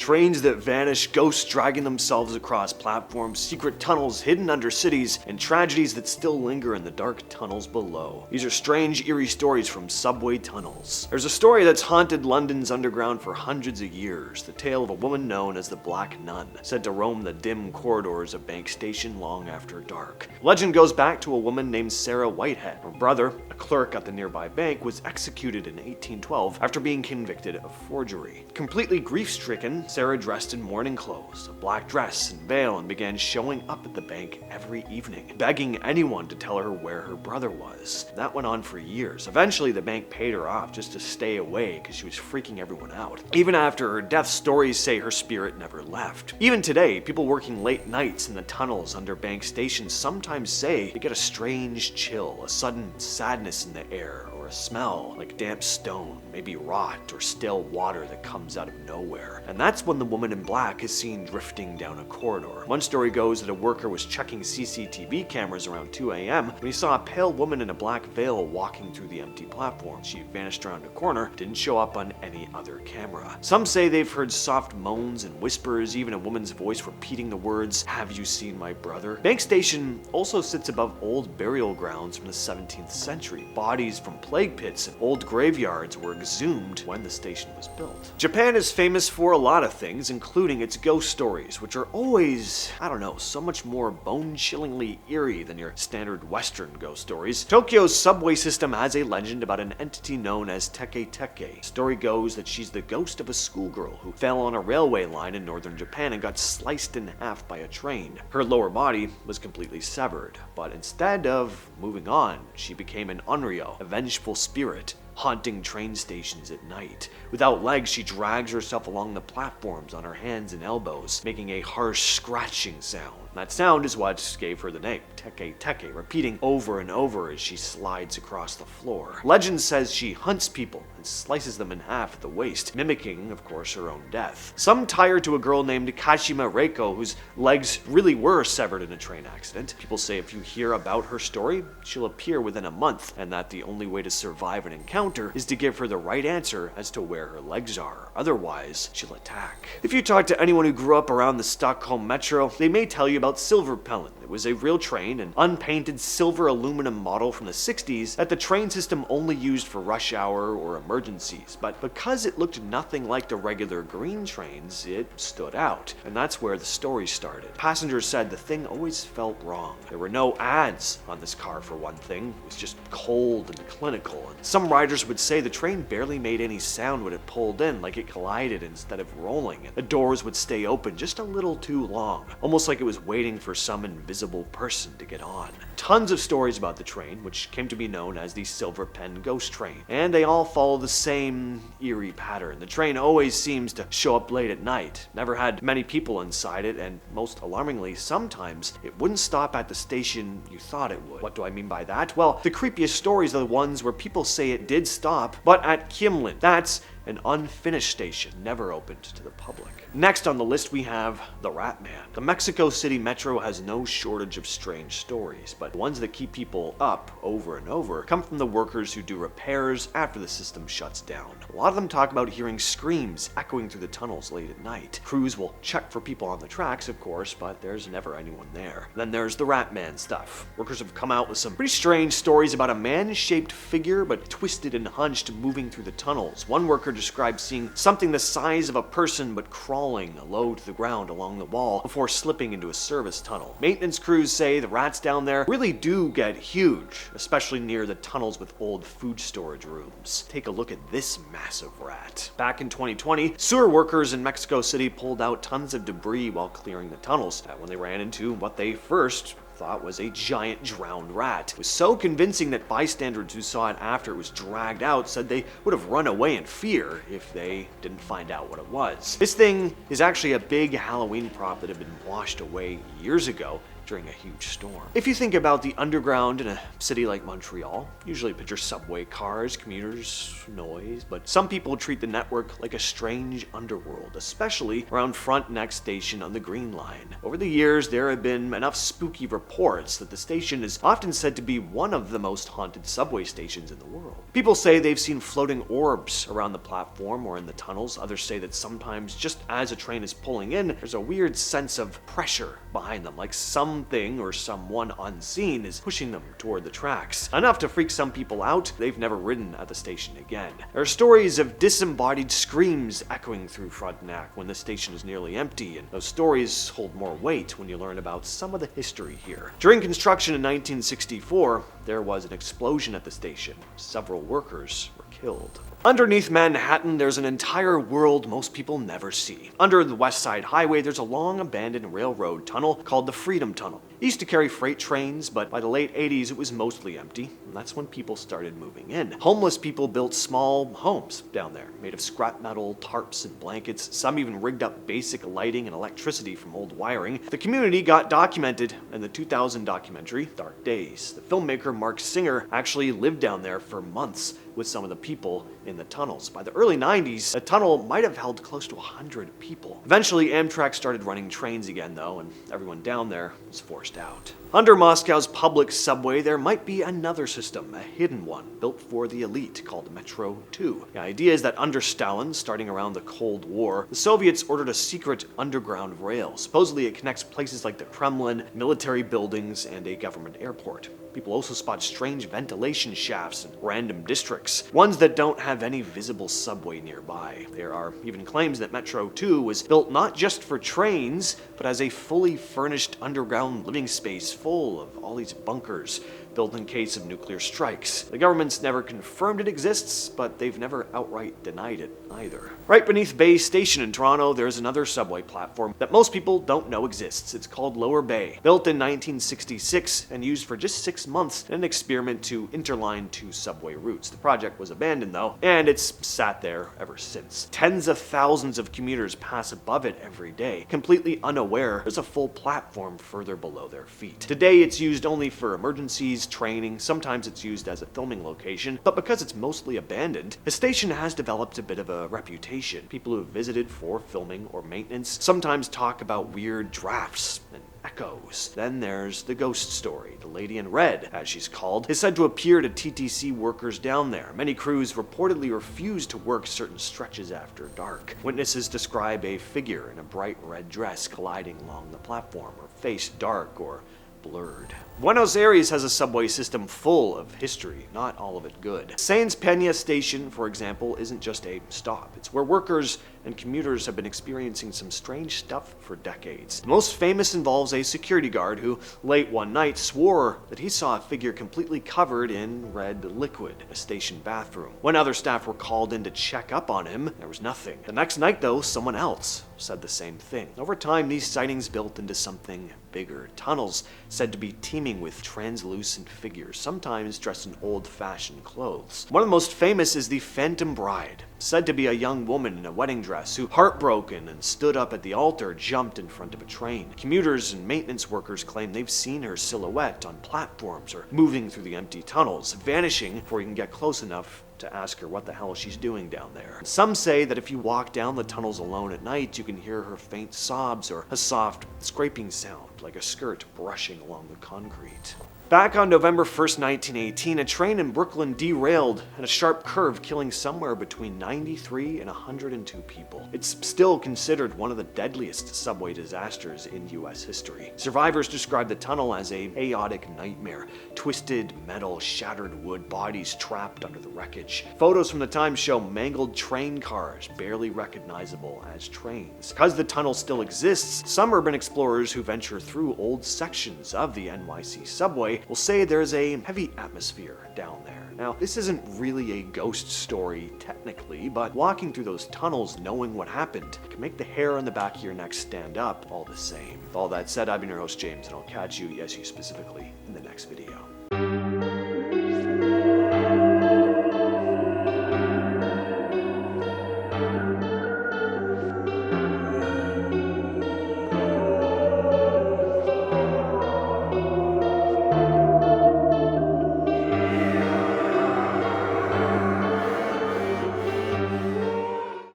Trains that vanish, ghosts dragging themselves across platforms, secret tunnels hidden under cities, and tragedies that still linger in the dark tunnels below. These are strange, eerie stories from subway tunnels. There's a story that's haunted London's underground for hundreds of years, the tale of a woman known as the Black Nun, said to roam the dim corridors of Bank Station long after dark. Legend goes back to a woman named Sarah Whitehead. Her brother, a clerk at the nearby bank, was executed in 1812 after being convicted of forgery. Completely grief-stricken, Sarah dressed in mourning clothes, a black dress and veil, and began showing up at the bank every evening, begging anyone to tell her where her brother was. That went on for years. Eventually, the bank paid her off just to stay away because she was freaking everyone out. Even after her death, stories say her spirit never left. Even today, people working late nights in the tunnels under Bank Station sometimes say they get a strange chill, a sudden sadness in the air, or a smell like damp stone, maybe rot or stale water that comes out of nowhere. And that's when the woman in black is seen drifting down a corridor. One story goes that a worker was checking CCTV cameras around 2 a.m. when he saw a pale woman in a black veil walking through the empty platform. She vanished around a corner, didn't show up on any other camera. Some say they've heard soft moans and whispers, even a woman's voice repeating the words, "Have you seen my brother?" Bank Station also sits above old burial grounds from the 17th century. Bodies from plague pits and old graveyards were exhumed when the station was built. Japan is famous for a lot of things, including its ghost stories, which are always, so much more bone-chillingly eerie than your standard Western ghost stories. Tokyo's subway system has a legend about an entity known as Teke Teke. The story goes that she's the ghost of a schoolgirl who fell on a railway line in northern Japan and got sliced in half by a train. Her lower body was completely severed, but instead of moving on, she became an onryo, a vengeful spirit, haunting train stations at night. Without legs, she drags herself along the platforms on her hands and elbows, making a harsh scratching sound. That sound is what gave her the name, Teke Teke, repeating over and over as she slides across the floor. Legend says she hunts people and slices them in half at the waist, mimicking, of course, her own death. Some tie her to a girl named Kashima Reiko, whose legs really were severed in a train accident. People say if you hear about her story, she'll appear within a month, and that the only way to survive an encounter is to give her the right answer as to where her legs are. Otherwise, she'll attack. If you talk to anyone who grew up around the Stockholm metro, they may tell you about Silverpilen. It was a real train, an unpainted silver aluminum model from the 60s that the train system only used for rush hour or emergencies. But because it looked nothing like the regular green trains, it stood out. And that's where the story started. Passengers said the thing always felt wrong. There were no ads on this car, for one thing. It was just cold and clinical. And some riders would say the train barely made any sound when it pulled in, like it collided instead of rolling. And the doors would stay open just a little too long, almost like it was waiting for some invisible person to get on. Tons of stories about the train, which came to be known as the Silverpilen ghost train, and they all follow the same eerie pattern. The train always seems to show up late at night, never had many people inside it, and most alarmingly, sometimes it wouldn't stop at the station you thought it would. What do I mean by that? Well, the creepiest stories are the ones where people say it did stop, but at Kimlin. That's an unfinished station, never opened to the public. Next on the list we have the Rat Man. The Mexico City Metro has no shortage of strange stories, but the ones that keep people up over and over come from the workers who do repairs after the system shuts down. A lot of them talk about hearing screams echoing through the tunnels late at night. Crews will check for people on the tracks, of course, but there's never anyone there. Then there's the Rat Man stuff. Workers have come out with some pretty strange stories about a man-shaped figure, but twisted and hunched, moving through the tunnels. One worker described seeing something the size of a person but crawling low to the ground along the wall before slipping into a service tunnel. Maintenance crews say the rats down there really do get huge, especially near the tunnels with old food storage rooms. Take a look at this massive rat. Back in 2020, sewer workers in Mexico City pulled out tons of debris while clearing the tunnels when they ran into what they first thought was a giant drowned rat. It was so convincing that bystanders who saw it after it was dragged out said they would have run away in fear if they didn't find out what it was. This thing is actually a big Halloween prop that had been washed away years ago, during a huge storm. If you think about the underground in a city like Montreal, usually picture subway cars, commuters, noise, but some people treat the network like a strange underworld, especially around Frontenac Station on the Green Line. Over the years, there have been enough spooky reports that the station is often said to be one of the most haunted subway stations in the world. People say they've seen floating orbs around the platform or in the tunnels. Others say that sometimes just as a train is pulling in, there's a weird sense of pressure behind them, like something or someone unseen is pushing them toward the tracks. Enough to freak some people out, they've never ridden at the station again. There are stories of disembodied screams echoing through Frontenac when the station is nearly empty, and those stories hold more weight when you learn about some of the history here. During construction in 1964, there was an explosion at the station. Several workers were killed. Underneath Manhattan, there's an entire world most people never see. Under the West Side Highway, there's a long abandoned railroad tunnel called the Freedom Tunnel. It used to carry freight trains, but by the late 80s, it was mostly empty, and that's when people started moving in. Homeless people built small homes down there, made of scrap metal, tarps, and blankets. Some even rigged up basic lighting and electricity from old wiring. The community got documented in the 2000 documentary, Dark Days. The filmmaker Mark Singer actually lived down there for months with some of the people in the tunnels. By the early 90s, the tunnel might have held close to 100 people. Eventually, Amtrak started running trains again, though, and everyone down there was forced out. Under Moscow's public subway, there might be another system, a hidden one, built for the elite, called Metro 2. The idea is that under Stalin, starting around the Cold War, the Soviets ordered a secret underground rail. Supposedly, it connects places like the Kremlin, military buildings, and a government airport. People also spot strange ventilation shafts in random districts, ones that don't have any visible subway nearby. There are even claims that Metro 2 was built not just for trains, but as a fully furnished underground living space full of all these bunkers built in case of nuclear strikes. The government's never confirmed it exists, but they've never outright denied it either. Right beneath Bay Station in Toronto, there's another subway platform that most people don't know exists. It's called Lower Bay. Built in 1966 and used for just 6 months in an experiment to interline 2 subway routes. The project was abandoned though, and it's sat there ever since. Tens of thousands of commuters pass above it every day, completely unaware there's a full platform further below their feet. Today it's used only for emergencies, training, sometimes it's used as a filming location, but because it's mostly abandoned, the station has developed a bit of a reputation. People who have visited for filming or maintenance sometimes talk about weird drafts and echoes. Then there's the ghost story. The Lady in Red, as she's called, is said to appear to TTC workers down there. Many crews reportedly refuse to work certain stretches after dark. Witnesses describe a figure in a bright red dress gliding along the platform, her face dark or blurred. Buenos Aires has a subway system full of history, not all of it good. Sáenz Peña Station, for example, isn't just a stop. It's where workers and commuters have been experiencing some strange stuff for decades. The most famous involves a security guard who, late one night, swore that he saw a figure completely covered in red liquid in a station bathroom. When other staff were called in to check up on him, there was nothing. The next night, though, someone else said the same thing. Over time, these sightings built into something bigger. Tunnels said to be teeming with translucent figures, sometimes dressed in old-fashioned clothes. One of the most famous is the Phantom Bride, said to be a young woman in a wedding dress who, heartbroken and stood up at the altar, jumped in front of a train. Commuters and maintenance workers claim they've seen her silhouette on platforms or moving through the empty tunnels, vanishing before you can get close enough to ask her what the hell she's doing down there. Some say that if you walk down the tunnels alone at night, you can hear her faint sobs or a soft scraping sound like a skirt brushing along the concrete. Back on November 1st, 1918, a train in Brooklyn derailed in a sharp curve, killing somewhere between 93 and 102 people. It's still considered one of the deadliest subway disasters in US history. Survivors describe the tunnel as a chaotic nightmare. Twisted metal, shattered wood, bodies trapped under the wreckage. Photos from the time show mangled train cars, barely recognizable as trains. Because the tunnel still exists, some urban explorers who venture through old sections of the NYC subway will say there's a heavy atmosphere down there. Now, this isn't really a ghost story technically, but walking through those tunnels knowing what happened can make the hair on the back of your neck stand up all the same. With all that said, I've been your host James, and I'll catch you, yes you specifically, in the next video.